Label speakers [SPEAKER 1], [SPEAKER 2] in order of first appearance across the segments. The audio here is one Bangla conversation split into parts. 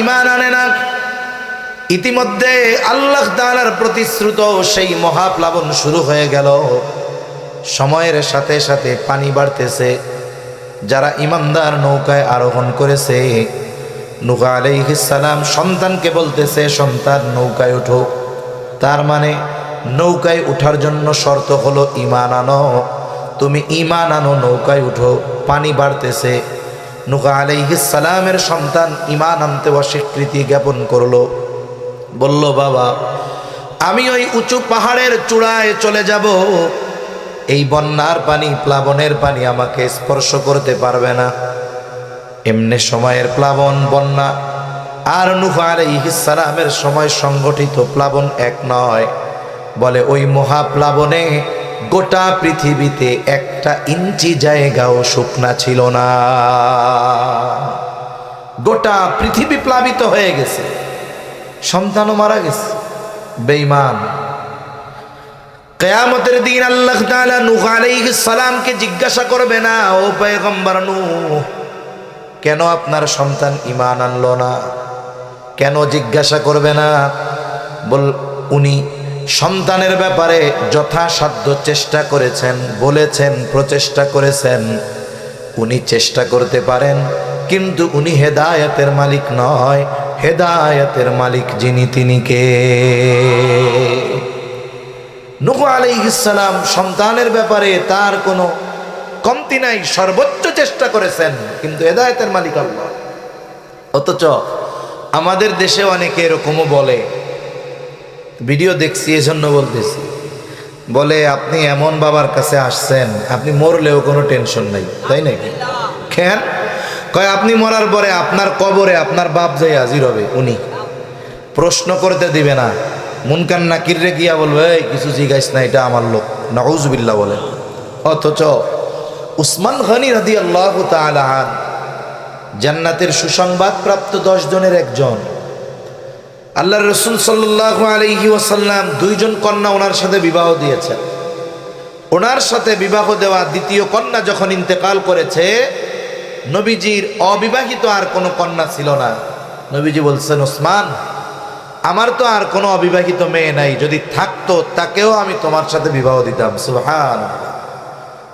[SPEAKER 1] ঈমান আনে না। ইতিমধ্যে আল্লাহ তাআলার প্রতিশ্রুত সেই মহাপ্লাবন শুরু হয়ে গেল। সময়ের সাথে সাথে পানি বাড়তেছে। যারা ঈমানদার নৌকায় আরোহণ করেছে, নূহ আলাইহিস সালাম সন্তানকে বলতেছে, সন্তান নৌকায় ওঠো। তার মানে নৌকায় ওঠার জন্য শর্ত হলো ঈমান আনো। তুমি ঈমান আনো, নৌকায় উঠো। পানি বাড়তেছে। নূহ আলাইহিস সালামের সন্তান ঈমান আনতে অস্বীকৃতি জ্ঞাপন করলো। বলল, বাবা আমি ওই উঁচু পাহাড়ের চূড়ায় চলে যাব, এই বন্যার পানি, প্লাবনের পানি আমাকে স্পর্শ করতে পারবে না। এমনি সময়ের প্লাবন, বন্যা আর নূহ আলাইহিস সালামের সময় সংগঠিত প্লাবন এক নয়। বলে ওই মহাপ্লাবনে গোটা পৃথিবীতে 1 ইঞ্চি জায়গাও শুকনা ছিল না। গোটা পৃথিবী প্লাবিত হয়ে গেছে, সন্তানও মারা গেছে। বেঈমান। কিয়ামতের দিন আল্লাহ তাআলা নূহ আলাইহিস সালামকে জিজ্ঞাসা করবে না, ও পয়গম্বর নূহ, কেন আপনার সন্তান ঈমান আনলো না? কেন জিজ্ঞাসা করবে না? উনি সন্তানের ব্যাপারে যথাসাধ্য চেষ্টা করেছেন, বলেছেন, প্রচেষ্টা করেছেন। উনি চেষ্টা করতে পারেন, কিন্তু উনি হেদায়েতের মালিক নয়। হেদায়েতের মালিক যিনি, তিনি কে? নূহ আলাইহিস সালাম সন্তানের ব্যাপারে তার কোনো কমতি নাই, সর্বোচ্চ চেষ্টা করেছেন, কিন্তু হেদায়েতের মালিক আল্লাহ। অথচ আমাদের দেশে অনেকে এরকমও বলে, ভিডিও দেখছি এজন্য বলতেছি, বলে আপনি এমন বাবার কাছে আসছেন, আপনি মরলেও কোনো টেনশন নাই, তাই নাকি? কেন? কয় আপনি মরার পরে আপনার কবরে আপনার বাপ যাই হাজির হবে, উনি প্রশ্ন করতে দিবে না। মুনকার নাকির রে গিয়া বলবে, এই কিছু জিজ্ঞাস না, এটা আমার লোক, নাউজুবিল্লাহ বলেন। অথচ উসমান গনি রাদিয়াল্লাহু তাআলা আন জান্নাতের সুসংবাদ প্রাপ্ত 10 জনের একজন। আল্লাহর রাসূল সাল্লাল্লাহু আলাইহি ওয়াসাল্লাম 2 জন কন্যা ওনার সাথে বিবাহ দিয়েছেন। ওনার সাথে বিবাহ দেওয়া দ্বিতীয় কন্যা যখন ইন্তেকাল করেছে, নবীজির অবিবাহিত আর কোনো কন্যা ছিল না। নবীজি বলছেন, ওসমান, আমার তো আর কোনো অবিবাহিত মেয়ে নাই, যদি থাকতো তাকেও আমি তোমার সাথে বিবাহ দিতাম। সুবহানাল্লাহ।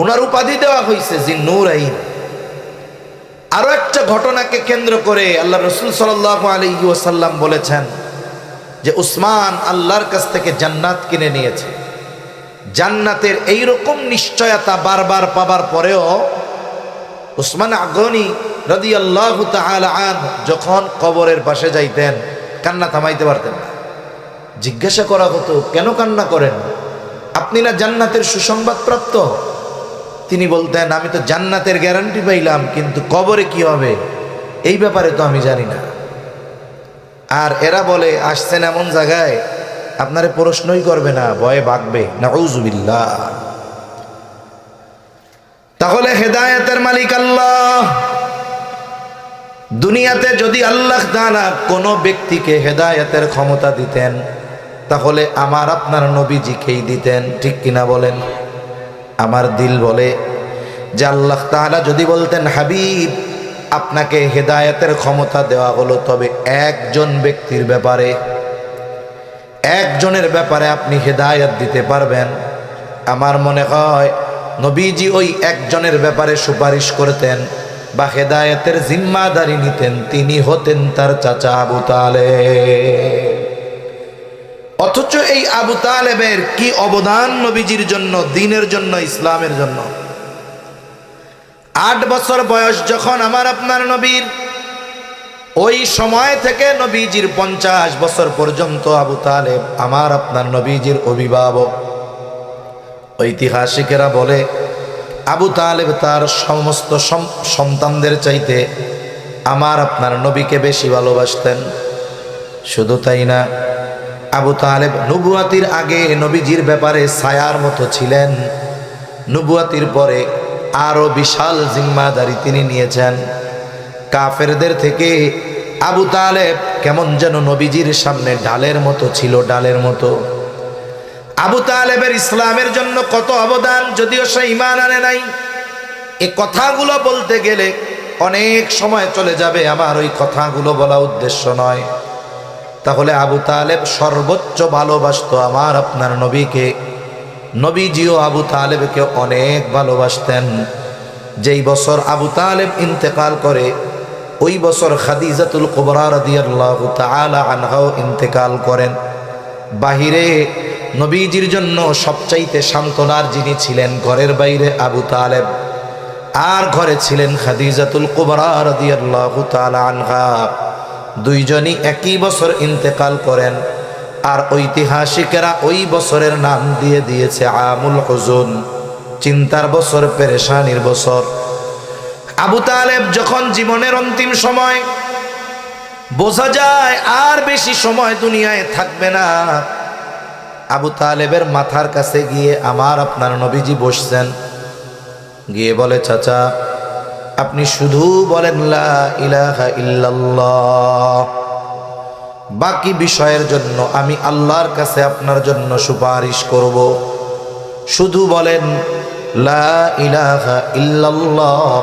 [SPEAKER 1] ওনার উপাধি দেওয়া হয়েছে জিন্নুরাইন। আরো একটা ঘটনাকে কেন্দ্র করে আল্লাহ রাসূল সাল্লাল্লাহু আলাইহি ওয়াসাল্লাম বলেছেন যে উসমান আল্লাহর কাছ থেকে জান্নাত কিনে নিয়েছে। জান্নাতের এইরকম নিশ্চয়তা বারবার পাবার পরেও উসমান গনি রাদিয়াল্লাহু তাআলা আনহু যখন কবরের পাশে যাইতেন, কান্না থামাইতে পারতেন না। জিজ্ঞাসা করা হতো, কেন কান্না করেন? আপনি না জান্নাতের সুসংবাদ প্রাপ্ত? তিনি বলতেন, আমি তো জান্নাতের গ্যারান্টি পাইলাম, কিন্তু কবরে কি হবে এই ব্যাপারে তো আমি জানি না। আর এরা বলে আসছেন এমন জায়গায় আপনারে প্রশ্নই করবে না, ভয়ে ভাগবে। নাউজুবিল্লাহ। তাহলে হেদায়েতের মালিক আল্লাহ। দুনিয়াতে যদি আল্লাহ তাআলা কোনো ব্যক্তিকে হেদায়েতের ক্ষমতা দিতেন, তাহলে আমার আপনার নবীজিকেই দিতেন, ঠিক কিনা বলেন? আমার দিল বলে যে আল্লাহ তাআলা যদি বলতেন, হাবিব আপনাকে হেদায়েতের ক্ষমতা দেওয়া হলো, তবে একজন ব্যক্তির ব্যাপারে, একজনের ব্যাপারে আপনি হেদায়েত দিতে পারবেন, আমার মনে হয় নবীজি ওই একজনের ব্যাপারে সুপারিশ করতেন বা হেদায়েতের জিম্মাদারি নিতেন। তিনি হতেন তার চাচা আবু তালেব। অথচ এই আবু তালেবের কি অবদান নবীজির জন্য, দ্বীনের জন্য, ইসলামের জন্য। 8 বছর বয়স যখন আমার আপনার নবীর, ওই সময় থেকে নবীজির 50 বছর পর্যন্ত আবু তালেব আমার আপনার নবীজির অভিভাবক। ঐতিহাসিকেরা বলে আবু তালেব তার সমস্ত সন্তানদের চাইতে আমার আপনার নবীকে বেশি ভালোবাসতেন। শুধু তাই না, আবু তালেব নবুয়াতির আগে নবীজির ব্যাপারে ছায়ার মতো ছিলেন। নবুয়াতির পরে আরো বিশাল জিম্মাদারি তিনি নিয়েছেন। কাফেরদের থেকে আবু তালেব কেমন যেন নবীজির সামনে ডালের মতো ছিল, ডালের মতো। আবু তালেবের ইসলামের জন্য কত অবদান, যদিও সে ঈমান আনে নাই। এই কথাগুলো বলতে গেলে অনেক সময় চলে যাবে, আমার ওই কথাগুলো বলা উদ্দেশ্য নয়। তাহলে আবু তালেব সর্বোচ্চ ভালোবাসতো আমার আপনার নবীকে। নবীজিও আবু তালেবকে অনেক ভালোবাসতেন। যেই বছর আবু তালেব ইন্তেকাল করে ওই বছর খাদিজাতুল কুবরা রাদিয়াল্লাহু তাআলা আনহাও ইন্তেকাল করেন। বাহিরে নবীজির জন্য সবচাইতে সান্ত্বনার যিনি ছিলেন ঘরের বাইরে আবু তালেব, আর ঘরে ছিলেন খাদিজাতুল কুবরা রাদিয়াল্লাহু তাআলা আনহা। দুইজনই একই বছর ইন্তেকাল করেন। আর ঐতিহাসিকেরা ওই বছরের নাম দিয়ে দিয়েছে আমুল হুজুন, চিন্তার বছর, পেরেশানির বছর। আবু তালেব যখন জীবনের অন্তিম সময়, বোঝা যায় আর বেশি সময় দুনিয়ায় থাকবে না, আবু তালেবের মাথার কাছে গিয়ে আমার আপনার নবীজি বসছেন। গিয়ে বলে, চাচা আপনি শুধু বলেন লা ইলাহা ইল্লাল্লাহ, বাকি বিষয়ের জন্য আমি আল্লাহর কাছে আপনার জন্য সুপারিশ করব। শুধু বলেন লা ইলাহা ইল্লাল্লাহ,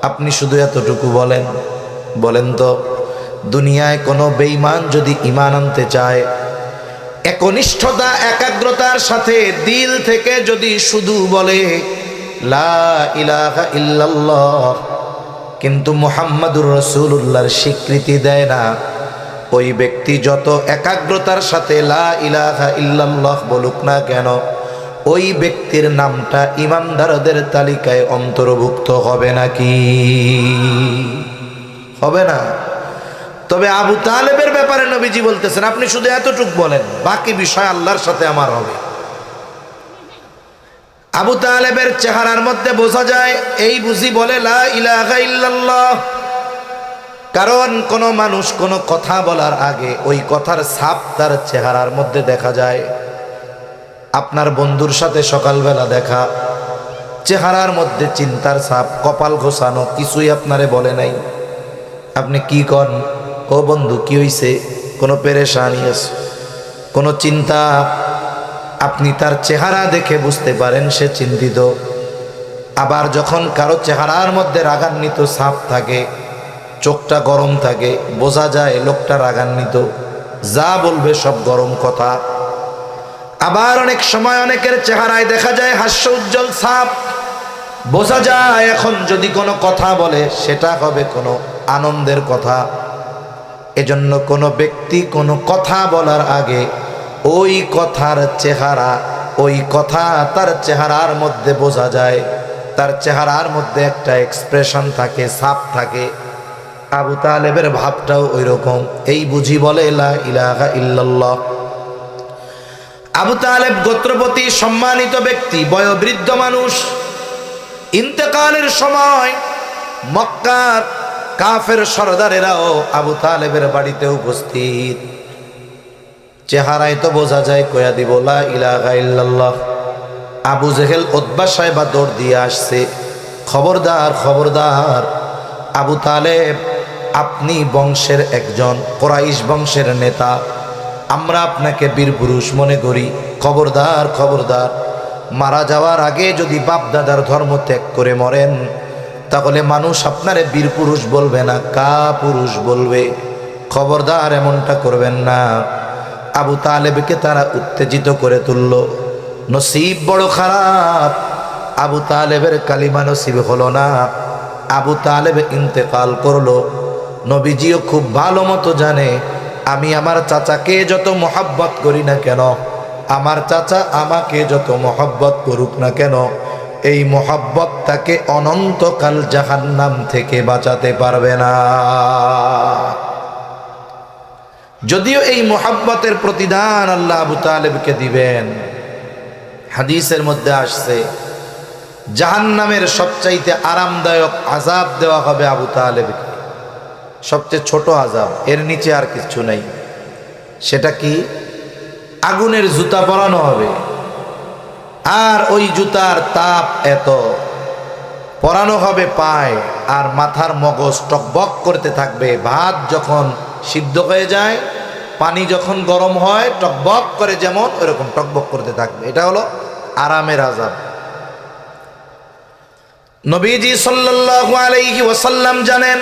[SPEAKER 1] আপনি শুধু এতটুকু বলেন। বলেন তো, দুনিয়ায় কোনো বেঈমান যদি ঈমান আনতে চায়, একনিষ্ঠতা একাগ্রতার সাথে দিল থেকে যদি শুধু বলে লা ইলাহা ইল্লাল্লাহ, কিন্তু মুহাম্মাদুর রাসূলুল্লাহর স্বীকৃতি দেয় না, ওই ব্যক্তি যত একাগ্রতার সাথে লা ইলাহা ইল্লাল্লাহ বলুক না কেন, ওই ব্যক্তির নামটা ঈমানদারদের তালিকায় অন্তর্ভুক্ত হবে নাকি? হবে না। তবে আবু তালেবের ব্যাপারে নবীজি বলতেছেন, আপনি শুধু এতটুক বলেন, বাকি বিষয় আল্লাহর সাথে আমার হবে। আবু তালেবের চেহারার মধ্যে বোঝা যায় এই বুঝি বলে লা ইলাহা ইল্লাল্লাহ। কারণ কোন মানুষ কোনো কথা বলার আগে ওই কথার ছাপ তার চেহারার মধ্যে দেখা যায়। আপনার বন্ধুর সাথে সকালবেলা দেখা, চেহারার মধ্যে চিন্তার ছাপ, কপাল ঘোষানো, কিছুই আপনারে বলে নাই। আপনি কি কন, ও বন্ধু কি হইছে, কোনো পেরেশানি আছে, কোনো চিন্তা, আপনি তার চেহারা দেখে বুঝতে পারেন সে চিন্তিত। আবার যখন কারো চেহারার মধ্যে রাগান্বিত ছাপ থাকে, চোখটা গরম থাকে, বোঝা যায় লোকটা রাগান্বিত, যা বলবে সব গরম কথা। আবার অনেক সময় অনেকের চেহারায় দেখা যায় হাস্য উজ্জ্বল ছাপ, বোঝা যায় এখন যদি কোনো কথা বলে সেটা হবে কোনো আনন্দের কথা। এজন্য কোনো ব্যক্তি কোনো কথা বলার আগে ওই কথার চেহারা, ওই কথা তার চেহারার মধ্যে বোঝা যায়, তার চেহারার মধ্যে একটা এক্সপ্রেশন থাকে, ছাপ থাকে। আবু তালেবের ভাবটাও ওই রকম। এই বুঝি বলে লা ইলাহা ইল্লাল্লাহ। আবু তালেব গোত্রপতি, সম্মানিত ব্যক্তি, বয়োবৃদ্ধ মানুষ। ইন্তেকালের সময় মক্কার কাফের সরদারেরাও আবু তালেবের বাড়িতে উপস্থিত। চেহারায় তো বোঝা যায়, কয়া দিব লা ইলাহা ইল্লাল্লাহ। আবু জেহেল, উতবা সাহেবা দৌড় দিয়ে আসছে, খবরদার খবরদার, আবু তালেব আপনি বংশের একজন, কুরাইশ বংশের নেতা, আমরা আপনাকে বীর পুরুষ মনে করি, খবরদার খবরদার, মারা যাওয়ার আগে যদি বাপ দাদার ধর্ম ত্যাগ করে মরেন তাহলে মানুষ আপনারে বীর পুরুষ বলবে না, কা পুরুষ বলবে, খবরদার এমনটা করবেন না। আবু তালেবকে তারা উত্তেজিত করে তুলল। নসিব বড় খারাপ, আবু তালেবের কালিমা নসিব হলো না, আবু তালেব ইন্তেকাল করলো। নবীজিও খুব ভালো মতো জানে আমি আমার চাচাকে যত মহব্বত করি না কেন, আমার চাচা আমাকে যত মহব্বত করুক না কেন, এই মহব্বত তাকে অনন্তকাল জাহান্নাম থেকে বাঁচাতে পারবে না। যদিও এই মহব্বতের প্রতিদান আল্লাহ আবু তালেবকে দিবেন। হাদিসের মধ্যে আসছে জাহান্নামের সবচাইতে আরামদায়ক আযাব দেওয়া হবে আবু তালেবকে, সবচেয়ে ছোট আযাব, এর নিচে আর কিছু নাই। সেটা কি? আগুনের জুতা পরানো হবে, আর ওই জুতার তাপ এত, পরানো হবে পায়, আর মাথার মগজ টকবক করতে থাকবে। ভাত যখন সিদ্ধ হয়ে যায়, পানি যখন গরম হয় টকবক করে, যেমন ওইরকম টকবক করতে থাকবে। এটা হলো আরামের আযাব। নবীজি সাল্লাল্লাহু আলাইহি ওয়াসাল্লাম জানেন,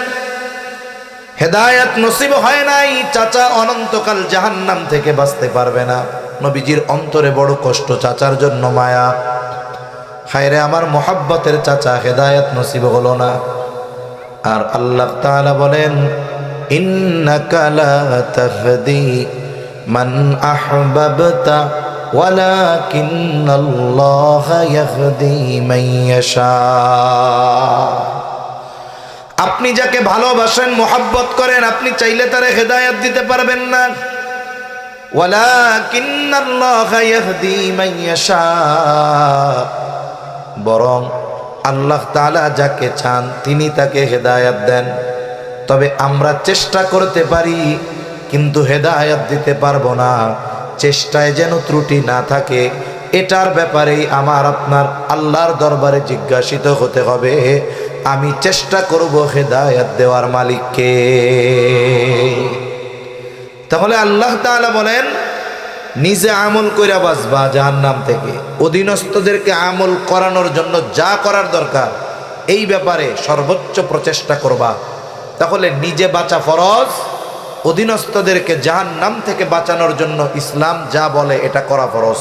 [SPEAKER 1] হেদায়েত নসিব হয় নাই, চাচা অনন্তকাল জাহান্নাম থেকে বাঁচতে পারবে না। নবীজির অন্তরে বড় কষ্ট, চাচার জন্য মায়া। হায়রে আমার মোহাব্বতের চাচা, হেদায়েত নসিব হলো না। আর আল্লাহ তাআলা বলেন, ইন্নাকা লা তাহদি মান আহবাবতা ওয়ালাকিন্নাল্লাহা ইয়াহদি মান ইয়াশা। আপনি যাকে ভালোবাসেন, মোহাব্বত করেন, আপনি চাইলে তারে হেদায়েত দিতে পারবেন না। ওয়ালাকিন্নাল্লাহা ইয়াহদি মান ইয়াশা, বরং আল্লাহ তাআলা যাকে চান তিনি তাকে হেদায়েত দেন। তবে আমরা চেষ্টা করতে পারি কিন্তু হেদায়েত দিতে পারবো না। চেষ্টায় যেন ত্রুটি না থাকে, এটার ব্যাপারেই আমার আপনার আল্লাহর দরবারে জিজ্ঞাসিত হতে হবে। আমি চেষ্টা করব হেদায়েত দেওয়ার মালিককে। তাহলে আল্লাহ তাআলা বলেন, নিজে আমল কইরা বাঁচবা জাহান্নাম থেকে, অধীনস্থদেরকে আমল করানোর জন্য যা করার দরকার এই ব্যাপারে সর্বোচ্চ প্রচেষ্টা করবা। তাহলে নিজে বাঁচা ফরজ, অধীনস্থদেরকে জাহান্নাম থেকে বাঁচানোর জন্য ইসলাম যা বলে এটা করা ফরজ।